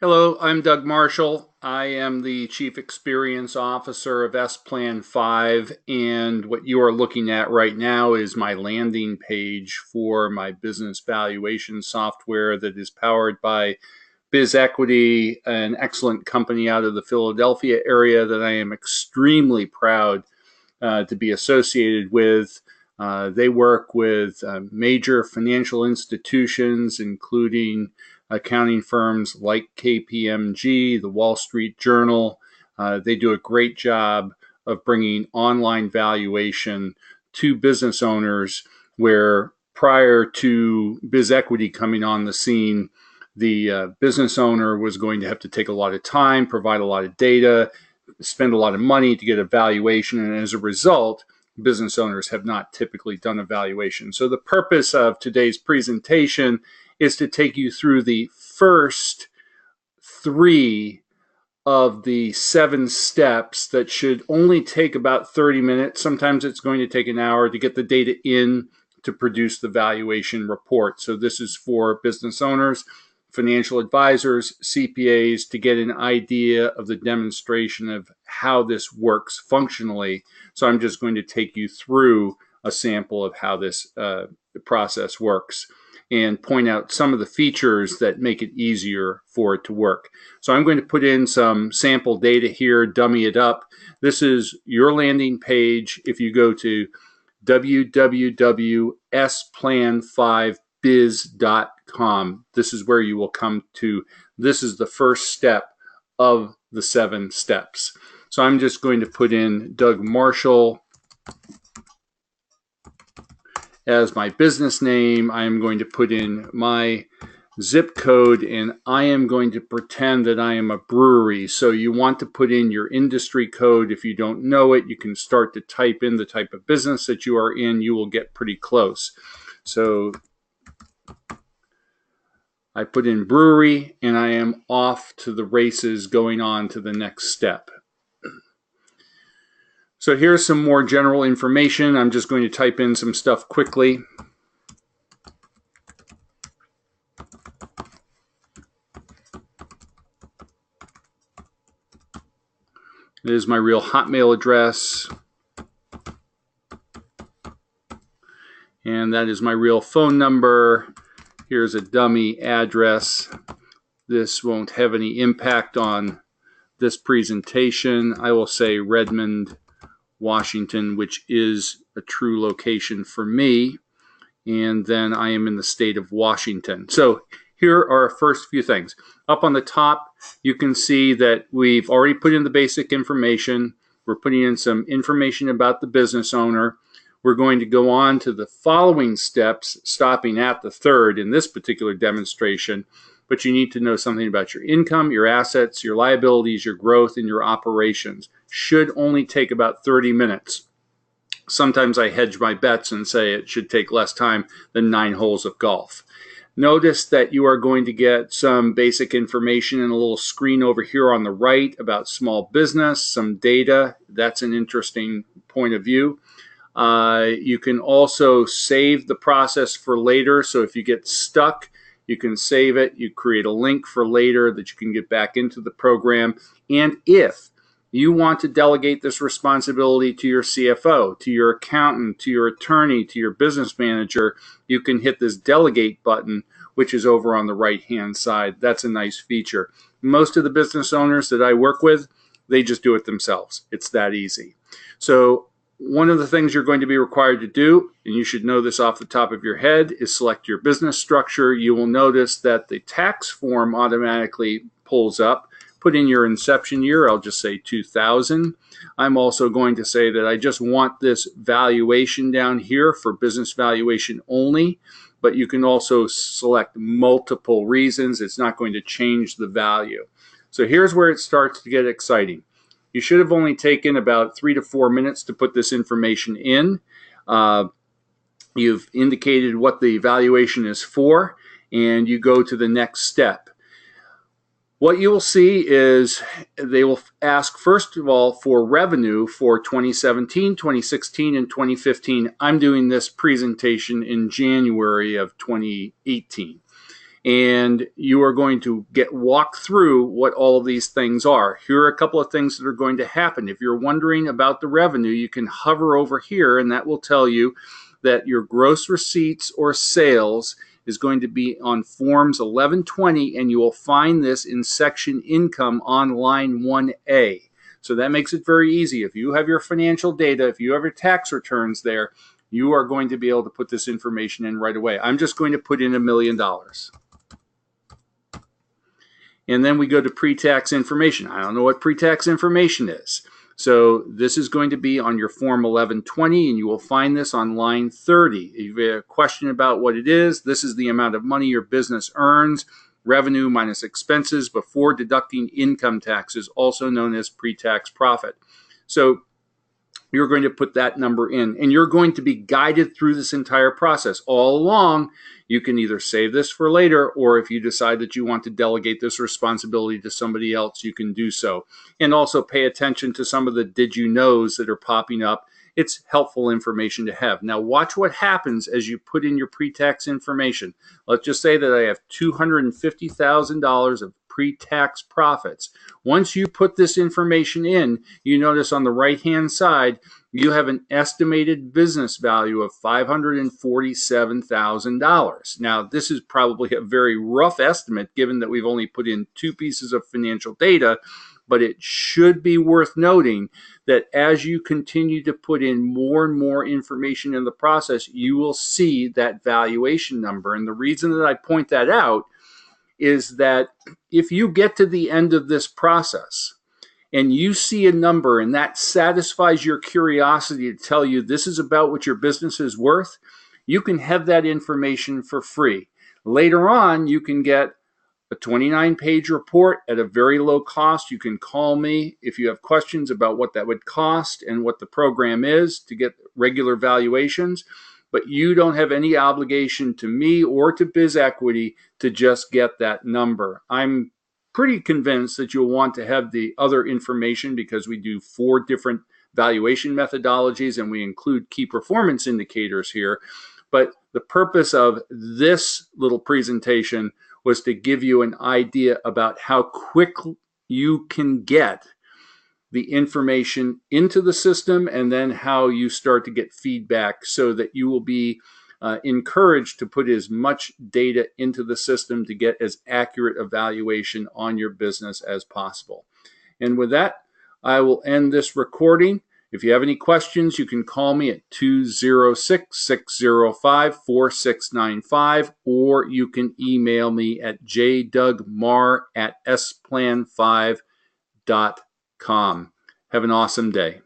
Hello, I'm Doug Marshall. I am the Chief Experience Officer of S-Plan 5, and what you are looking at right now is my landing page for my business valuation software that is powered by BizEquity, an excellent company out of the Philadelphia area that I am extremely proud to be associated with. They work with major financial institutions, including accounting firms like KPMG, the Wall Street Journal. They do a great job of bringing online valuation to business owners, where prior to BizEquity coming on the scene, the business owner was going to have to take a lot of time, provide a lot of data, spend a lot of money to get a valuation, and as a result, business owners have not typically done a valuation. So the purpose of today's presentation is to take you through the first 3 of the 7 steps that should only take about 30 minutes. Sometimes it's going to take an hour to get the data in to produce the valuation report. So this is for business owners, financial advisors, CPAs, to get an idea of the demonstration of how this works functionally. So I'm just going to take you through a sample of how this process works and point out some of the features that make it easier for it to work. So I'm going to put in some sample data here, dummy it up. This is your landing page. If you go to www.splan5biz.com, this is where you will come to. This is the first step of the 7 steps. So I'm just going to put in Doug Marshall as my business name. I am going to put in my zip code, and I am going to pretend that I am a brewery. So you want to put in your industry code. If you don't know it, you can start to type in the type of business that you are in. You will get pretty close. So I put in brewery, and I am off to the races, going on to the next step. So here's some more general information. I'm just going to type in some stuff quickly. This is my real Hotmail address. And that is my real phone number. Here's a dummy address. This won't have any impact on this presentation. I will say Redmond, Washington, which is a true location for me. And then I am in the state of Washington. So here are our first few things. Up on the top, you can see that we've already put in the basic information. We're putting in some information about the business owner. We're going to go on to the following steps, stopping at the 3rd in this particular demonstration. But you need to know something about your income, your assets, your liabilities, your growth, and your operations. Should only take about 30 minutes. Sometimes I hedge my bets and say it should take less time than 9 holes of golf. Notice that you are going to get some basic information and a little screen over here on the right about small business, some data. That's an interesting point of view. You can also save the process for later. So if you get stuck, you can save it. You create a link for later that you can get back into the program. And if you want to delegate this responsibility to your CFO, to your accountant, to your attorney, to your business manager, you can hit this delegate button, which is over on the right-hand side. That's a nice feature. Most of the business owners that I work with, they just do it themselves. It's that easy. So one of the things you're going to be required to do, and you should know this off the top of your head, is select your business structure. You will notice that the tax form automatically pulls up. Put in your inception year. I'll just say 2000. I'm also going to say that I just want this valuation down here for business valuation only, but you can also select multiple reasons. It's not going to change the value. So here's where it starts to get exciting. You should have only taken about 3 to 4 minutes to put this information in. You've indicated what the valuation is for, and you go to the next step. What you will see is they will ask, first of all, for revenue for 2017, 2016, and 2015. I'm doing this presentation in January of 2018. and you are going to get walked through what all of these things are. Here are a couple of things that are going to happen. If you're wondering about the revenue, you can hover over here, and that will tell you that your gross receipts or sales is going to be on forms 1120, and you will find this in section income on line 1A. So that makes it very easy. If you have your financial data, if you have your tax returns there, you are going to be able to put this information in right away. I'm just going to put in $1 million. And then we go to pre-tax information. I don't know what pre-tax information is. So this is going to be on your form 1120, and you will find this on line 30. If you have a question about what it is, this is the amount of money your business earns, revenue minus expenses before deducting income taxes, also known as pre-tax profit. So you're going to put that number in, and you're going to be guided through this entire process. All along, you can either save this for later, or if you decide that you want to delegate this responsibility to somebody else, you can do so. And also pay attention to some of the did you knows that are popping up. It's helpful information to have. Now watch what happens as you put in your pre-tax information. Let's just say that I have $250,000 of pre-tax profits. Once you put this information in, you notice on the right-hand side, you have an estimated business value of $547,000. Now, this is probably a very rough estimate given that we've only put in 2 pieces of financial data, but it should be worth noting that as you continue to put in more and more information in the process, you will see that valuation number. And the reason that I point that out is that if you get to the end of this process and you see a number and that satisfies your curiosity to tell you this is about what your business is worth, you can have that information for free. Later on, you can get a 29-page report at a very low cost. You can call me if you have questions about what that would cost and what the program is to get regular valuations. But you don't have any obligation to me or to BizEquity to just get that number. I'm pretty convinced that you'll want to have the other information because we do 4 different valuation methodologies and we include key performance indicators here. But the purpose of this little presentation was to give you an idea about how quick you can get the information into the system and then how you start to get feedback so that you will be encouraged to put as much data into the system to get as accurate evaluation on your business as possible. And with that, I will end this recording. If you have any questions, you can call me at 206-605-4695, or you can email me at jdougmar@splan5.com. Have an awesome day.